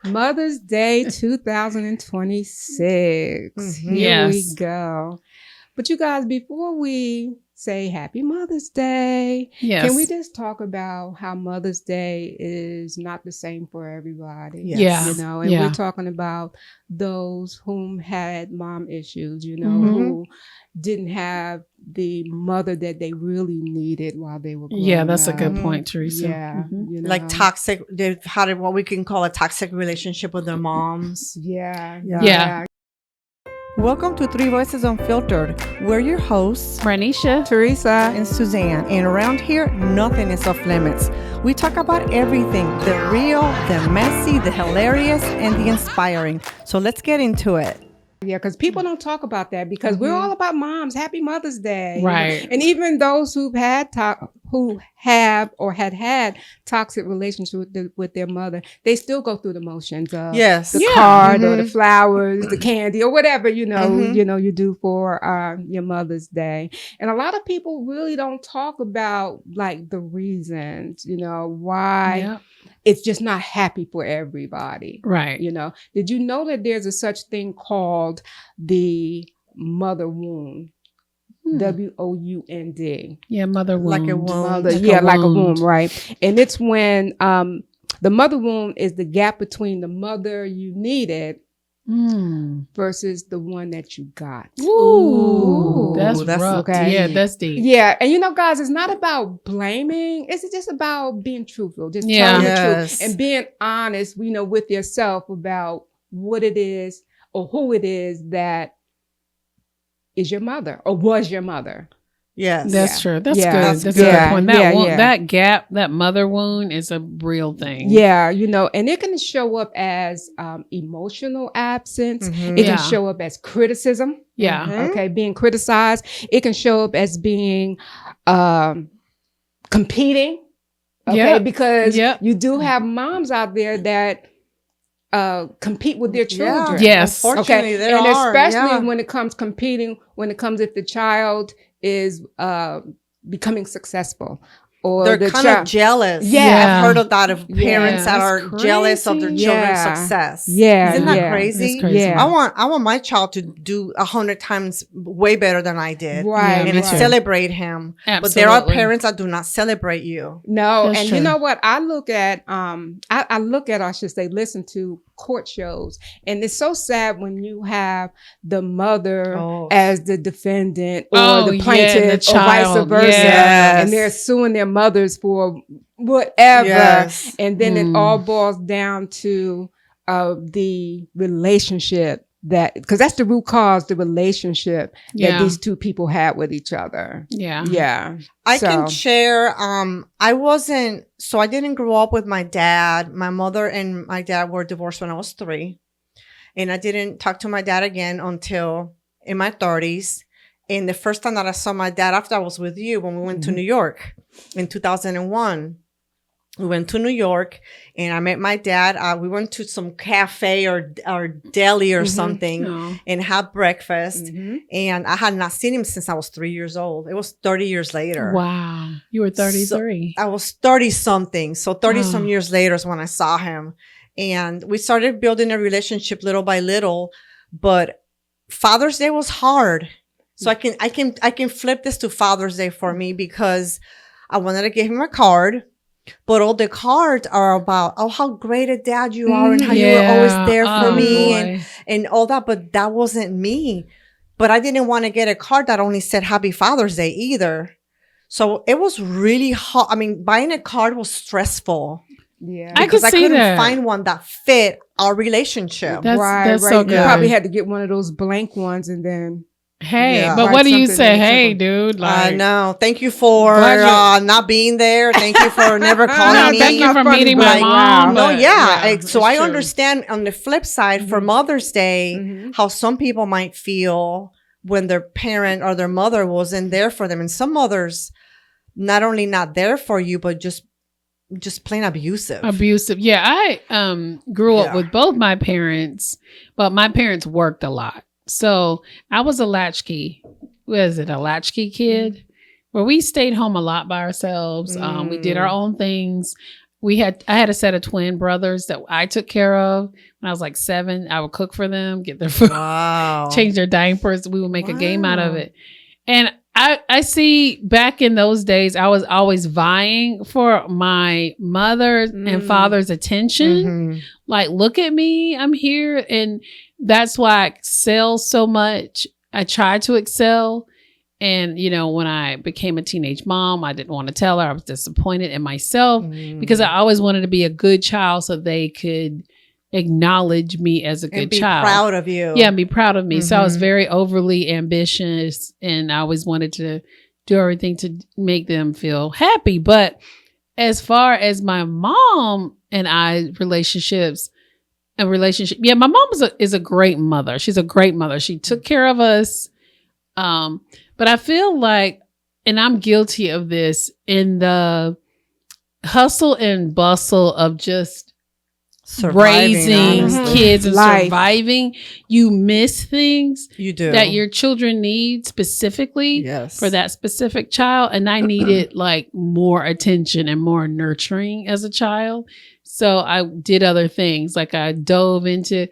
Mother's Day 2026. Here we go. But you guys, before we say Happy Mother's Day, can we just talk about how Mother's Day is not the same for everybody? Yes. You know, and we're talking about those whom had mom issues, you know, who didn't have the mother that they really needed while they were growing up. That's a good point, Theresa. Yeah. You know? Like toxic, they've had what we can call a toxic relationship with their moms. Yeah. Welcome to Three Voices Unfiltered. We're your hosts, Ronisha, Theresa, and Suzanne. And around here, nothing is off limits. We talk about everything, the real, the messy, the hilarious, and the inspiring. So let's get into it. Yeah, because people don't talk about that because we're all about moms. Happy Mother's Day. Right. You know? And even those who have or had toxic relationships with their mother, they still go through the motions of the card or the flowers, the candy or whatever, you do for your Mother's Day. And a lot of people really don't talk about like the reasons, why it's just not happy for everybody. Right. Did you know that there's a such thing called the mother wound? WOUND. Yeah, mother wound. Like a wound. Like a womb, right? And it's when the mother wound is the gap between the mother you needed versus the one that you got. Ooh, that's rough. Okay. Yeah, that's deep. Yeah, and guys, it's not about blaming. It's just about being truthful, just telling the truth and being honest, with yourself about what it is or who it is that is your mother or was your mother. Yes. That's true. That's good. That's a good point. That gap, that mother wound is a real thing. Yeah, and it can show up as emotional absence. It can show up as criticism. Yeah. Okay, being criticized. It can show up as being competing. Okay, because you do have moms out there that compete with their children. Yes. Unfortunately, there and are. Especially when it comes competing, if the child is becoming successful. Or they're kind of jealous. Yeah. I've heard of that of parents that are jealous of their children's success. Yeah. Isn't that crazy? That's crazy. Yeah. I want my child to do 100 times way better than I did. Right. And celebrate him. Absolutely. But there are parents that do not celebrate you. No. That's and true. you know what? I should say, listen to court shows. And it's so sad when you have the mother as the defendant or the plaintiff or vice versa. Yes. And they're suing their mothers for whatever. Yes. And then it all boils down to the relationship because that's the root cause, the relationship that these two people had with each other. Yeah. Yeah. I can share, I didn't grow up with my dad. My mother and my dad were divorced when I was 3. And I didn't talk to my dad again until in my 30s. And the first time that I saw my dad after I was with you, when we went to New York in 2001. We went to New York and I met my dad. We went to some cafe or deli or something and had breakfast. And I had not seen him since I was 3 years old. It was 30 years later. Wow. You were 33. So I was 30 something. So 30 some years later is when I saw him. And we started building a relationship little by little. But Father's Day was hard. So I can flip this to Father's Day for me because I wanted to give him a card. But all the cards are about, how great a dad you are and how you were always there for me and all that. But that wasn't me. But I didn't want to get a card that only said Happy Father's Day either. So it was really hard. I mean, buying a card was stressful. Yeah. Because I couldn't find one that fit our relationship. That's so good. You probably had to get one of those blank ones and then... Hey, but what do you say? Hey, dude. I know. Thank you for not being there. Thank you for never calling me. Thank you for meeting my mom. No, so I understand on the flip side for Mother's Day, how some people might feel when their parent or their mother wasn't there for them. And some mothers, not only not there for you, but just plain abusive. Yeah. I grew up with both my parents, but my parents worked a lot. So I was a latchkey kid where we stayed home a lot by ourselves. We did our own things. I had a set of twin brothers that I took care of when I was like 7. I would cook for them, get their food, change their diapers. We would make a game out of it. And I see back in those days, I was always vying for my mother and father's attention. Like, look at me, I'm here. And that's why I excel so much. I tried to excel. And, you know, when I became a teenage mom, I didn't want to tell her. I was disappointed in myself because I always wanted to be a good child so they could acknowledge me as a good child. Be proud of you. Yeah, and be proud of me. So I was very overly ambitious and I always wanted to do everything to make them feel happy. But as far as my mom and I relationship, yeah, my mom is a great mother. She's a great mother. She took care of us. But I feel like, and I'm guilty of this, in the hustle and bustle of just raising kids and surviving, you miss things that your children need specifically for that specific child. And I needed like more attention and more nurturing as a child. So I did other things. Like I dove into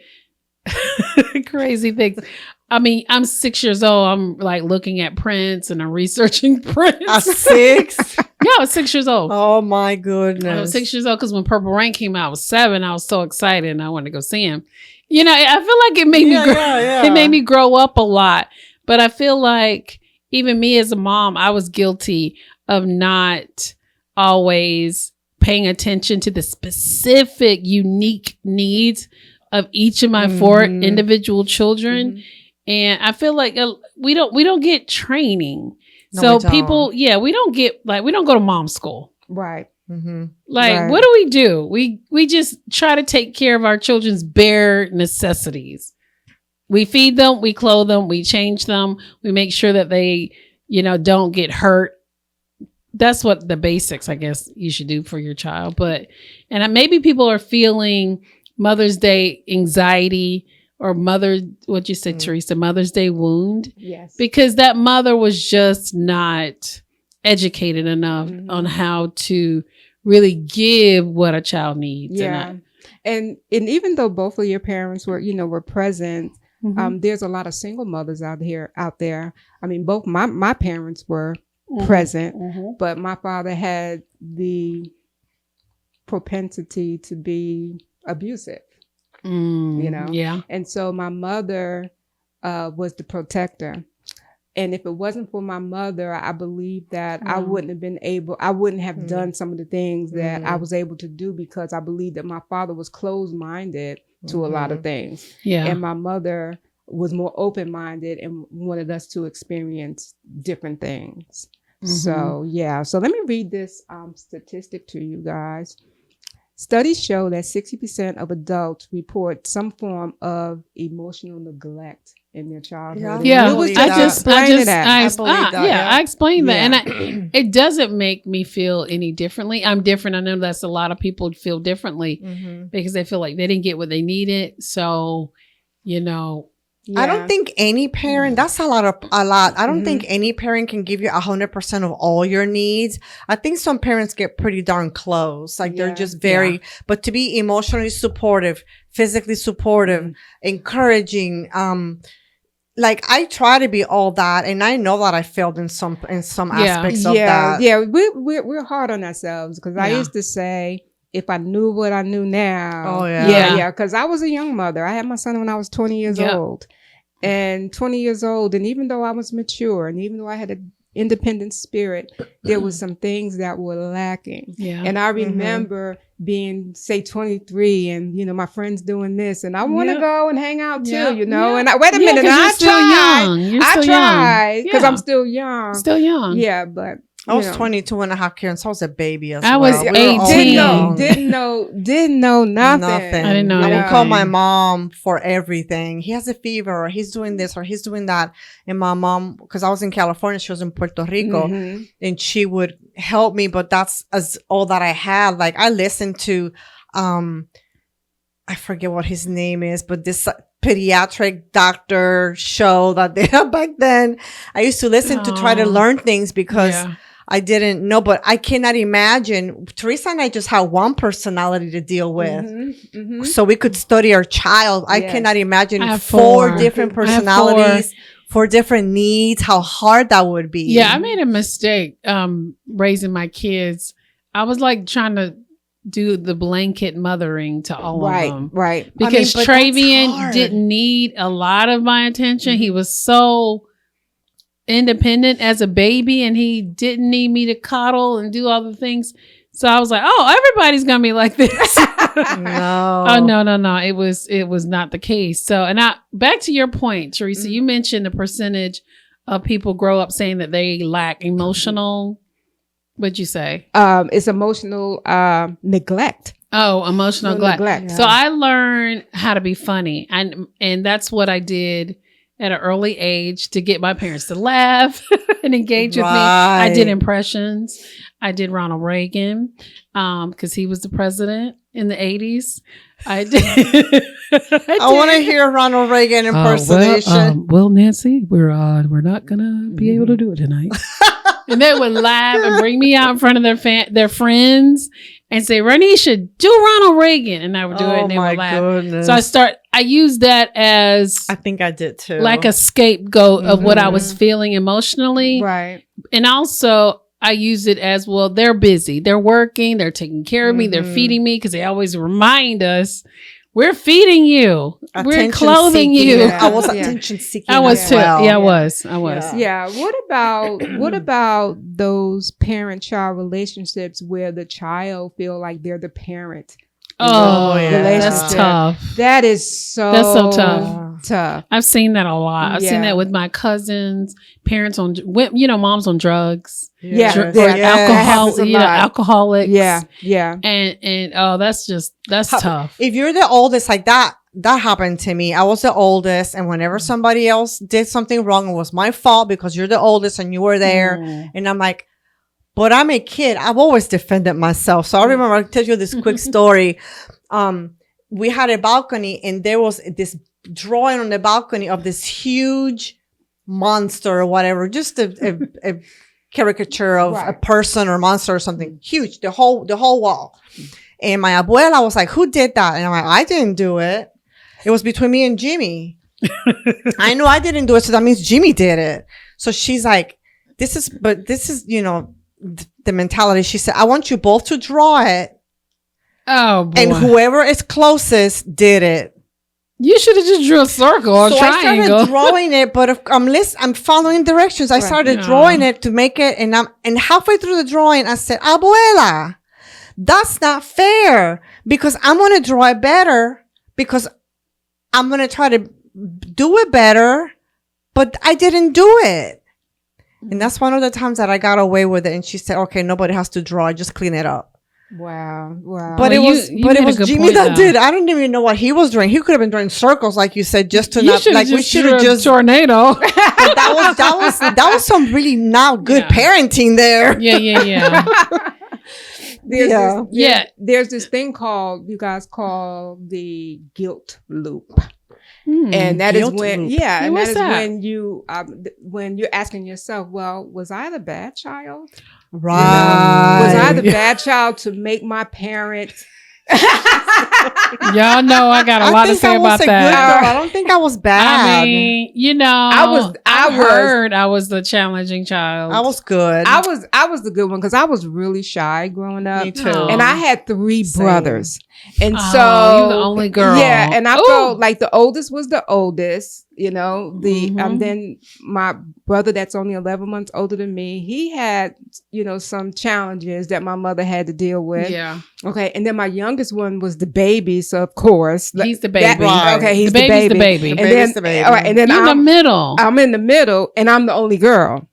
crazy things. I mean, I'm 6 years old. I'm like looking at Prince and I'm researching Prince. At 6? Yeah, I was 6 years old. Oh my goodness. I was 6 years old because when Purple Rain came out, I was 7. I was so excited and I wanted to go see him. You know, I feel like it made me it made me grow up a lot. But I feel like even me as a mom, I was guilty of not always paying attention to the specific, unique needs of each of my 4 individual children. And I feel like we don't get training. No, so people, we don't go to mom school. Right. What do? We just try to take care of our children's bare necessities. We feed them, we clothe them, we change them. We make sure that they, you know, don't get hurt. That's what the basics, I guess, you should do for your child. And maybe people are feeling Mother's Day anxiety or what you said, Theresa, Mother's Day wound. Yes. Because that mother was just not educated enough on how to really give what a child needs. Yeah. And even though both of your parents were present, there's a lot of single mothers out there. I mean, both my parents were present, but my father had the propensity to be abusive. And so my mother was the protector, and if it wasn't for my mother, I believe that I wouldn't have done some of the things that I was able to do, because I believe that my father was closed-minded to a lot of things, and my mother was more open-minded and wanted us to experience different things. So let me read this statistic to you guys. Studies show that 60% of adults report some form of emotional neglect in their childhood. I explained that. And it doesn't make me feel any differently. I'm different. I know that's a lot of people feel differently because they feel like they didn't get what they needed. So, you know. I don't think any parent, that's a lot. I don't think any parent can give you 100% of all your needs. I think some parents get pretty darn close. Like they're just but to be emotionally supportive, physically supportive, encouraging, like I try to be all that, and I know that I failed in some aspects of that. Yeah, we're hard on ourselves, because I used to say, if I knew what I knew now. Because I was a young mother. I had my son when I was 20 years old. And 20 years old, and even though I was mature, and even though I had an independent spirit, there was some things that were lacking. And I remember being, say, 23, and my friends doing this, and I want to go and hang out too, and wait a minute, I tried because I'm still young. Yeah, but I was 22 and a half, Karen, so I was a baby as I well. was 18. Didn't know nothing. I didn't know. I would call my mom for everything. He has a fever, or he's doing this, or he's doing that. And my mom, because I was in California, she was in Puerto Rico, and she would help me, but that's all that I had. Like I listened to, I forget what his name is, but this pediatric doctor show that they had back then. I used to listen to try to learn things, because I didn't know, but I cannot imagine. Teresa and I just have one personality to deal with. So we could study our child. I cannot imagine four different personalities, four different needs, how hard that would be. Yeah, I made a mistake raising my kids. I was like trying to do the blanket mothering to all of them. Right. Because Travian didn't need a lot of my attention. He was so independent as a baby and he didn't need me to coddle and do all the things. So I was like, oh, everybody's gonna be like this. No. Oh, no. It was not the case. So, and back to your point, Theresa, you mentioned the percentage of people grow up saying that they lack emotional, what'd you say? It's emotional neglect. Oh, emotional neglect. Yeah. So I learned how to be funny. And that's what I did at an early age to get my parents to laugh and engage with me. I did impressions. I did Ronald Reagan because he was the president in the 80s. I did. I want to hear Ronald Reagan impersonation. Well, Nancy, we're not gonna be able to do it tonight. And they would laugh and bring me out in front of their friends and say, Ronisha, do Ronald Reagan. And I would do it and they would laugh. Goodness. So I used that as I think I did too. Like a scapegoat of what I was feeling emotionally. Right. And also I use it as, well, they're busy. They're working. They're taking care of me. They're feeding me because they always remind us, we're feeding you. We're clothing you. Yeah. I was attention seeking. I was too. Well. Yeah, I was. Yeah. What about those parent-child relationships where the child feel like they're the parent? Oh, yeah. That's tough. That's so tough. I've seen that a lot. I've seen that with my cousins, parents moms on drugs. Alcoholics. Yeah. And that's tough. If you're the oldest, like that happened to me. I was the oldest, and whenever somebody else did something wrong, it was my fault because you're the oldest and you were there. And I'm like, but I'm a kid. I've always defended myself. So I remember, I'll tell you this quick story. We had a balcony and there was this drawing on the balcony of this huge monster or whatever, just a caricature of a person or monster or something huge, the whole wall. And my abuela was like, who did that? And I'm like, I didn't do it. It was between me and Jimmy. I know I didn't do it. So that means Jimmy did it. So she's like, this is, the mentality. She said, I want you both to draw it. Oh, boy. And whoever is closest did it. You should have just drew a circle or triangle. I started drawing it, but I'm following directions. I started drawing it to make it, and halfway through the drawing, I said, Abuela, that's not fair because I'm going to draw it better because I'm going to try to do it better, but I didn't do it. And that's one of the times that I got away with it. And she said, okay, nobody has to draw. Just clean it up. Wow. But it was Jimmy that did. I don't even know what he was doing. He could have been drawing circles, like you said, just to not, like we should have just tornado. that was some really not good parenting there. Yeah. There's this thing called the guilt loop. And that is when, when you're asking yourself, well, was I the bad child? Right. Was I the bad child to make my parents? Y'all know I got a lot to say about that. I don't think I was bad. I mean, I was the challenging child. I was good. I was the good one because I was really shy growing up. Me too. And I had three brothers. And so you're the only girl. Yeah, and I felt like the oldest was the oldest, then my brother that's only 11 months older than me, he had, some challenges that my mother had to deal with. Yeah. Okay, and then my youngest one was the baby, so of course. He's the baby. Okay, he's the baby. The baby. And then, the baby. All right, and then I'm in the middle. I'm in the middle and I'm the only girl.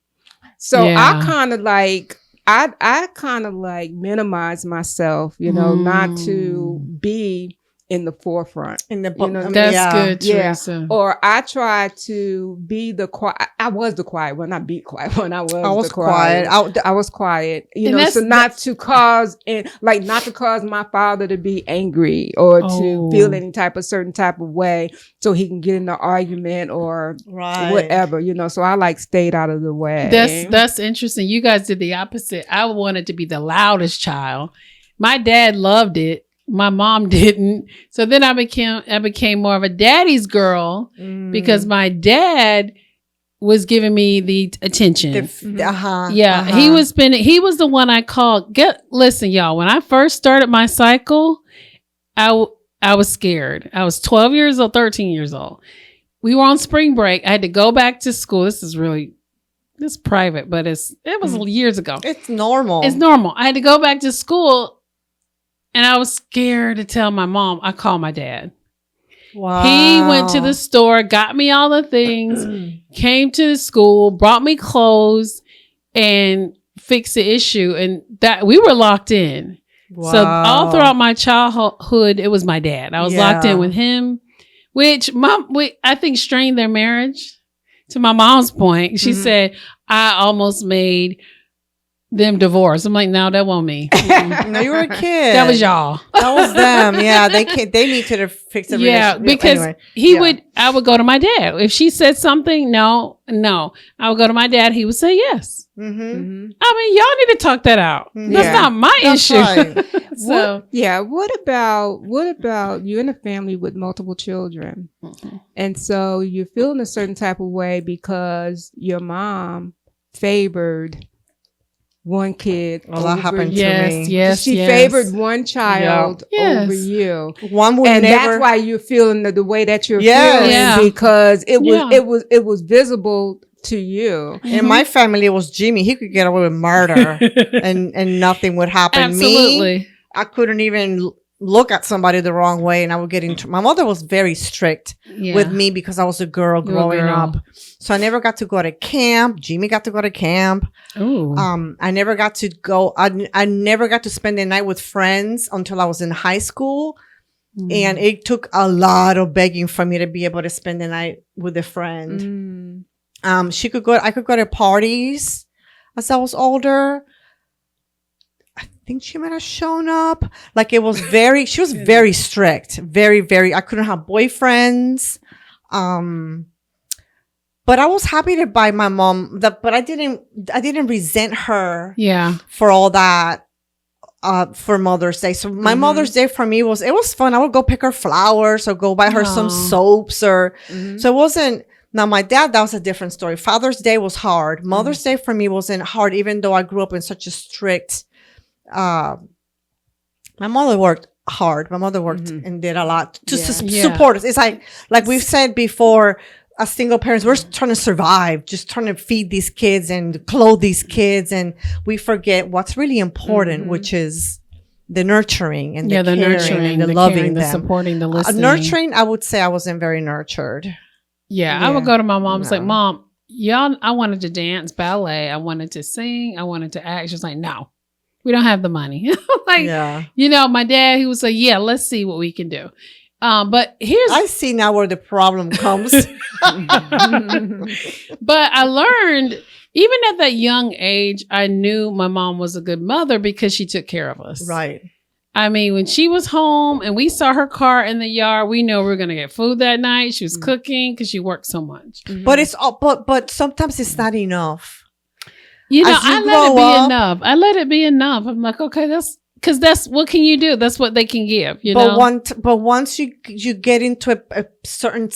So I kind of like I kind of like minimize myself, not to be in the forefront. In the you know, that's good, Theresa. Yeah. Or I try to be the quiet. I was the quiet one, not be quiet one. I was the quiet. I was quiet. You know, so not to cause not to cause my father to be angry or to feel any type of certain type of way, so he can get in the argument or whatever. You know, so I stayed out of the way. That's interesting. You guys did the opposite. I wanted to be the loudest child. My dad loved it. My mom didn't. So then I became more of a daddy's girl because my dad was giving me the attention. He was the one I called. Listen, y'all, when I first started my cycle, I was scared. I was 12 years old, 13 years old. We were on spring break. I had to go back to school. This is private, but it was years ago. It's normal. I had to go back to school. And I was scared to tell my mom. I called my dad. Wow. He went to the store, got me all the things, came to the school, brought me clothes, and fixed the issue. And that we were locked in. Wow. So all throughout my childhood, it was my dad. I was locked in with him, which I think strained their marriage. To my mom's point, she said, I almost made them divorced. I'm like, no, that wasn't me. No, you were a kid. That was y'all. That was them. Yeah, they needed to fix the relationship. Because I would go to my dad. If she said something, no. I would go to my dad. He would say yes. I mean, y'all need to talk that out. That's not my issue. Right. So what about you in a family with multiple children? And so you're feeling a certain type of way because your mom favored one kid. Well, that happened to me. Yes, she favored one child over you. One would and that's why you're feeling the way that you're feeling because it was visible to you. In my family, it was Jimmy. He could get away with murder, and nothing would happen. Absolutely. Me, I couldn't even look at somebody the wrong way, and I would get into. My mother was very strict with me because I was a girl growing up. So I never got to go to camp. Jimmy got to go to camp. Ooh. I never got to go. I never got to spend the night with friends until I was in high school. And it took a lot of begging for me to be able to spend the night with a friend. I could go to parties as I was older. I think she might have shown up. She was very strict. Very, very, I couldn't have boyfriends. But I was happy to buy my mom but I didn't resent her for all that for Mother's Day. So my Mother's Day for me it was fun. I would go pick her flowers or go buy her some soaps so it wasn't. Now my dad, that was a different story. Father's Day was hard. Mother's Day for me wasn't hard, even though I grew up in such a strict my mother worked hard. My mother worked and did a lot to support us. It's like we've said before, as single parents, we're trying to survive, just trying to feed these kids and clothe these kids. And we forget what's really important, which is the nurturing and the caring and the loving caring, them. the supporting, the listening. Nurturing, I would say I wasn't very nurtured. Yeah, I would go to my mom. It's like, Mom, I wanted to dance ballet. I wanted to sing. I wanted to act. She's like, no, we don't have the money. My dad, he would say, yeah, let's see what we can do. But I see now where the problem comes. But I learned, even at that young age, I knew my mom was a good mother because she took care of us. Right. I mean, when she was home and we saw her car in the yard, we know we were going to get food that night. She was cooking because she worked so much. But it's but sometimes it's not enough. I let it be enough. I let it be enough. I'm like, okay, that's what can you do? That's what they can give, But once you get into a certain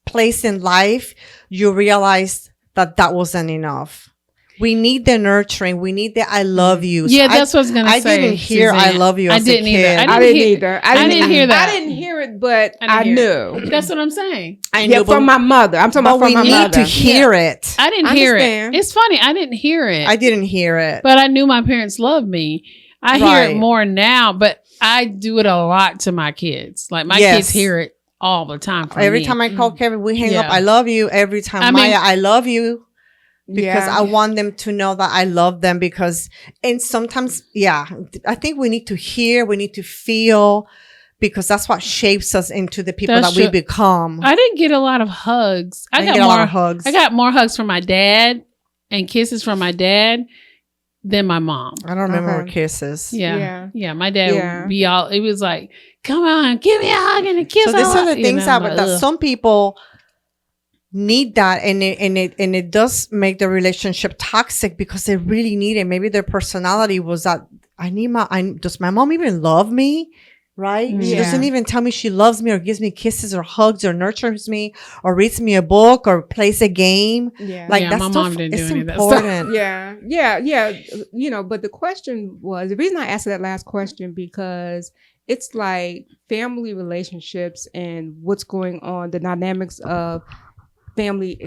place in life, you realize that wasn't enough. We need the nurturing. We need the I love you. Yeah, that's what I was going to say. I didn't hear Suzanne. I love you as a kid. I didn't either. I didn't hear that. I didn't hear it, but I knew. That's what I'm saying. I knew from my mother. I'm talking about from my mother. We need to hear it. I didn't hear it. It's funny. I didn't hear it. I didn't hear it. But I knew my parents loved me. I hear it more now, but I do it a lot to my kids. Like my kids hear it all the time. Every time I call Kevin, we hang up. I love you. Every time Maya, I love you. Because I want them to know that I love them and sometimes, I think we need to hear, we need to feel because that's what shapes us into the people that we become. I didn't get a lot of hugs. I got a lot of hugs. I got more hugs from my dad and kisses from my dad than my mom. I don't remember kisses. Yeah. My dad, it was like, come on, give me a hug and a kiss. So these are the things that some people need that, and it does make the relationship toxic because they really need it. Maybe their personality was that does my mom even love me? Right? Yeah. She doesn't even tell me she loves me or gives me kisses or hugs or nurtures me or reads me a book or plays a game. Yeah. Like that my stuff mom didn't is do important. Yeah. But the question was, the reason I asked that last question, because it's like family relationships and what's going on, the dynamics of family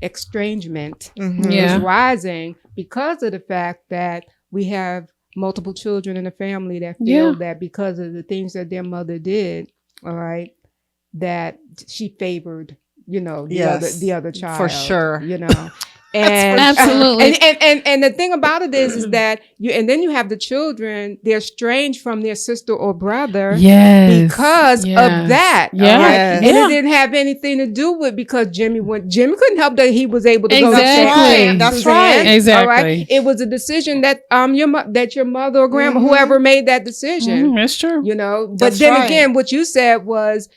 estrangement is rising because of the fact that we have multiple children in a family that feel that because of the things that their mother did, all right, that she favored, the other child. For sure. And absolutely. And the thing about it is that then you have the children, they're estranged from their sister or brother because of that. Yeah. Right? And it didn't have anything to do with because Jimmy couldn't help that he was able to go to Suzanne. That's right. Exactly. All right? It was a decision that your mother or grandma, whoever made that decision. That's true. But that's then again, what you said was,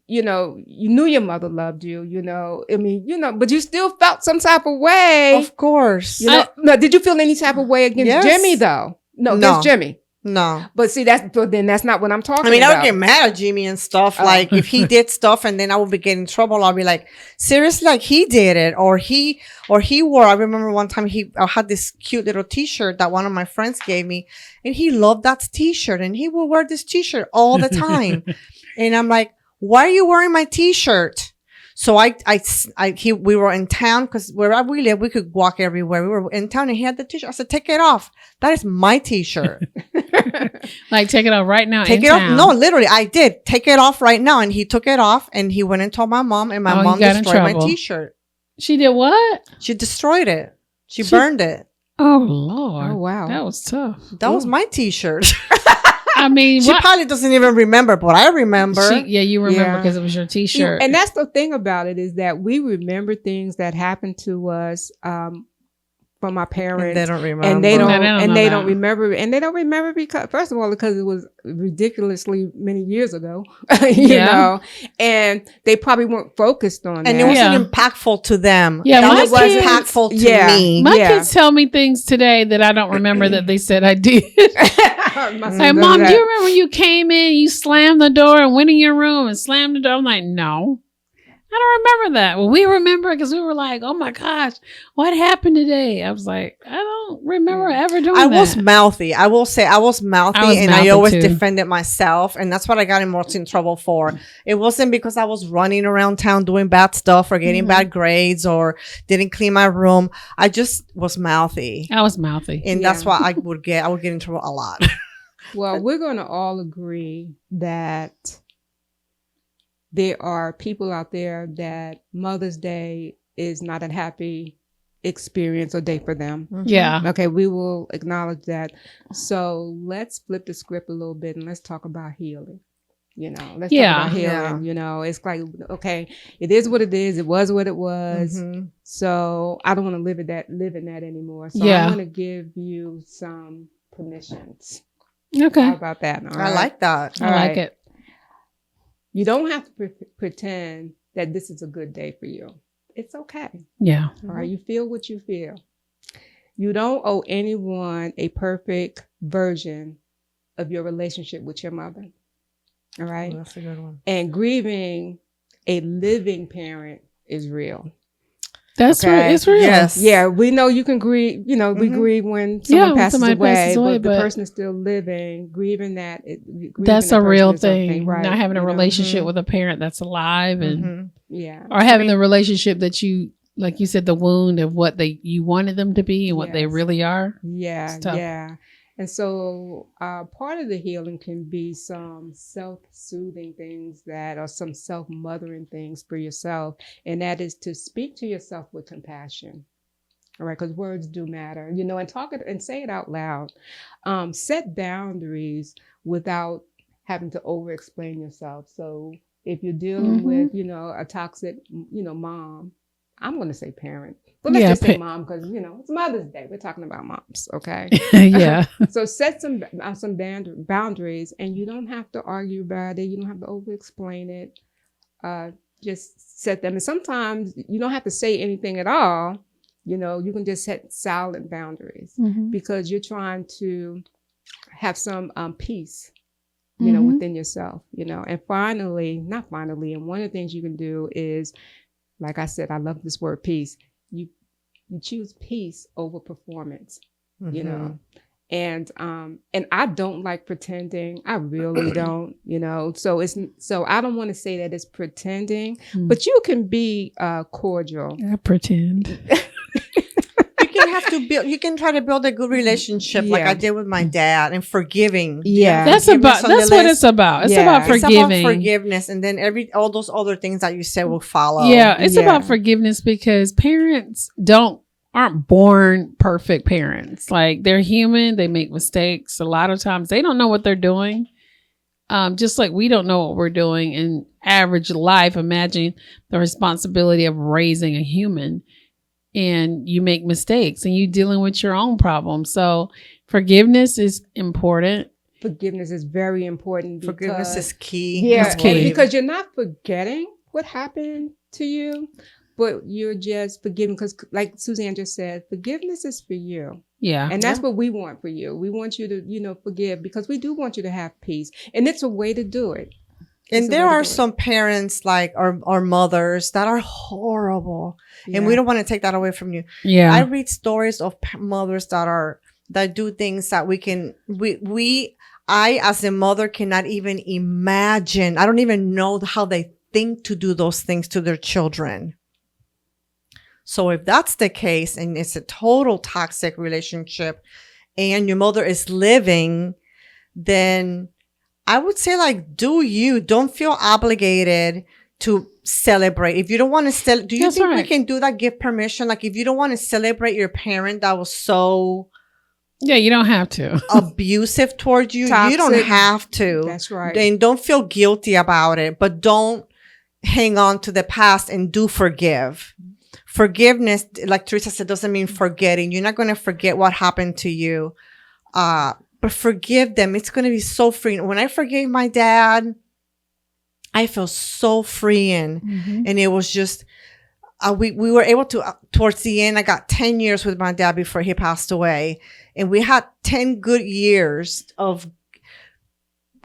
you knew your mother loved you, but you still felt some type of way. Of course. Now, did you feel any type of way against Jimmy though? No, against Jimmy. No. But see, that's not what I'm talking about. I would get mad at Jimmy and stuff. Like if he did stuff and then I would be getting in trouble, I'll be like, seriously, like he did it or he wore. I remember one time I had this cute little t-shirt that one of my friends gave me and he loved that t-shirt and he would wear this t-shirt all the time. And I'm like, why are you wearing my t-shirt? So we were in town because where we live, we could walk everywhere. We were in town and he had the t-shirt. I said, take it off. That is my t-shirt. Like, take it off right now. Take it off. No, literally, I did. Take it off right now. And he took it off and he went and told my mom and my mom destroyed my t-shirt. She did what? She destroyed it. She burned it. Oh, Lord. Oh, wow. That was tough. That was my t-shirt. I mean, she probably doesn't even remember, but I remember. You remember because it was your t-shirt. And that's the thing about it is that we remember things that happened to us from our parents. And they don't remember. And they don't remember. And they don't remember because, first of all, because it was ridiculously many years ago, you know, and they probably weren't focused on that. And it wasn't impactfd to them. Yeah, it was impactful to me. My kids tell me things today that I don't remember that they said I did. Like, Mom, do you remember when you came in, you slammed the door and went in your room and slammed the door? I'm like, no, I don't remember that. Well, we remember because we were like, oh my gosh, what happened today? I was like, I don't remember ever doing that. I was mouthy. I will say I was mouthy and I always defended myself. And that's what I got in trouble for. It wasn't because I was running around town doing bad stuff or getting bad grades or didn't clean my room. I just was mouthy. I was mouthy. And that's why I would get in trouble a lot. Well, we're going to all agree that there are people out there that Mother's Day is not a happy experience or day for them. Yeah. Okay, we will acknowledge that. So let's flip the script a little bit and let's talk about healing. Let's talk about healing. Yeah. It's like, okay, it is what it is. It was what it was. So I don't want to live in that anymore. So I'm going to give you some permissions. Okay. How about that? I like that. I like it. You don't have to pretend that this is a good day for you. It's okay. Yeah. All right. You feel what you feel. You don't owe anyone a perfect version of your relationship with your mother. All right. Oh, that's a good one. And grieving a living parent is real. That's right. It's real. Yes. Yeah, we know you can grieve. We grieve when someone passes away, but the person is still living. Grieving that. That's a real thing. Right? Not having a relationship with a parent that's alive, and or having the relationship that you, like you said, the wound of what you wanted them to be and what they really are. Yeah, yeah. And so part of the healing can be some self-soothing things or some self-mothering things for yourself. And that is to speak to yourself with compassion. All right. Because words do matter, and talk it and say it out loud. Set boundaries without having to over explain yourself. So if you're dealing with, a toxic, mom, I'm going to say parent, but let's just say mom, because, it's Mother's Day. We're talking about moms. Okay. Yeah. So set some boundaries, and you don't have to argue about it. You don't have to over explain it. Just set them. And sometimes you don't have to say anything at all. You can just set silent boundaries because you're trying to have some peace, within yourself, and and one of the things you can do is, like I said, I love this word peace. You choose peace over performance, and I don't like pretending. I really don't, so I don't want to say that it's pretending, but you can be cordial. I pretend. You can try to build a good relationship like I did with my dad, and forgiving. Yeah. That's what it's about. It's about forgiving. It's about forgiveness, and then all those other things that you said will follow. Yeah, it's about forgiveness, because parents aren't born perfect parents. Like, they're human, they make mistakes. A lot of times they don't know what they're doing. Just like we don't know what we're doing in average life. Imagine the responsibility of raising a human. And you make mistakes, and you're dealing with your own problems. So forgiveness is important. Forgiveness is very important. Forgiveness is key. Yeah, it's key. Because you're not forgetting what happened to you, but you're just forgiving. Because like Suzanne just said, forgiveness is for you. Yeah. And that's what we want for you. We want you to, forgive, because we do want you to have peace. And it's a way to do it. And there are some parents, like our mothers, that are horrible, and we don't want to take that away from you. Yeah, I read stories of mothers that do things that I as a mother cannot even imagine. I don't even know how they think to do those things to their children. So if that's the case, and it's a total toxic relationship, and your mother is living, then I would say, like, don't feel obligated to celebrate. If you don't want to do you think we can do that? Give permission? Like, if you don't want to celebrate your parent that was so you don't have to abusive towards you, toxic. You don't have to. That's right. Then don't feel guilty about it, but don't hang on to the past, and do forgive. Forgiveness, like Theresa said, doesn't mean forgetting. You're not going to forget what happened to you. But forgive them. It's going to be so freeing. When I forgave my dad, I felt so freeing. And it was just, we were able to, towards the end, I got 10 years with my dad before he passed away. And we had 10 good years of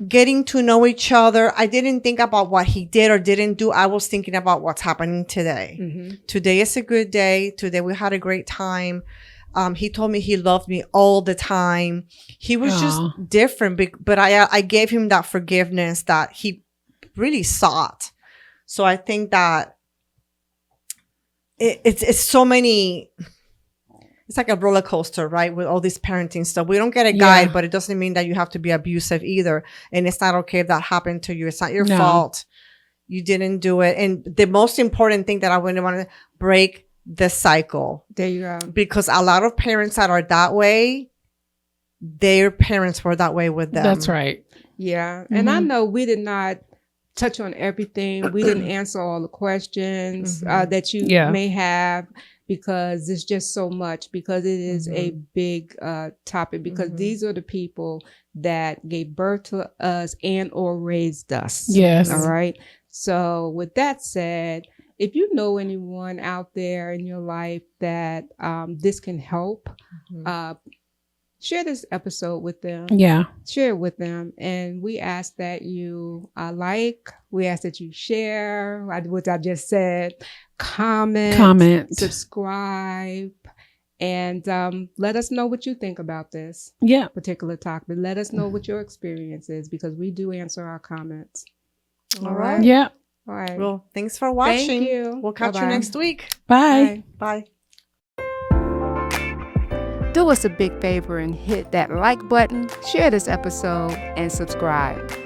getting to know each other. I didn't think about what he did or didn't do. I was thinking about what's happening today. Today is a good day. Today we had a great time. He told me he loved me all the time. He was just different, but I gave him that forgiveness that he really sought. So I think that it's so many. It's like a roller coaster, right? With all this parenting stuff. We don't get a guide, but it doesn't mean that you have to be abusive either. And it's not okay if that happened to you. It's not your fault. You didn't do it. And the most important thing that I wouldn't want to break the cycle. There you go. Because a lot of parents that are that way, their parents were that way with them. That's right. Yeah. And I know we did not touch on everything. We didn't answer all the questions that you may have, because it's just so much, because it is a big topic, because these are the people that gave birth to us and or raised us. Yes. All right. So with that said, if you know anyone out there in your life that this can help, share this episode with them. Yeah. Share it with them. And we ask that you we ask that you share, what I just said, comment, subscribe, and let us know what you think about this particular topic. Let us know what your experience is, because we do answer our comments. All right. Yeah. All right. Well, thanks for watching. Thank you. We'll catch you next week. Bye. Bye. Do us a big favor and hit that like button, share this episode, and subscribe.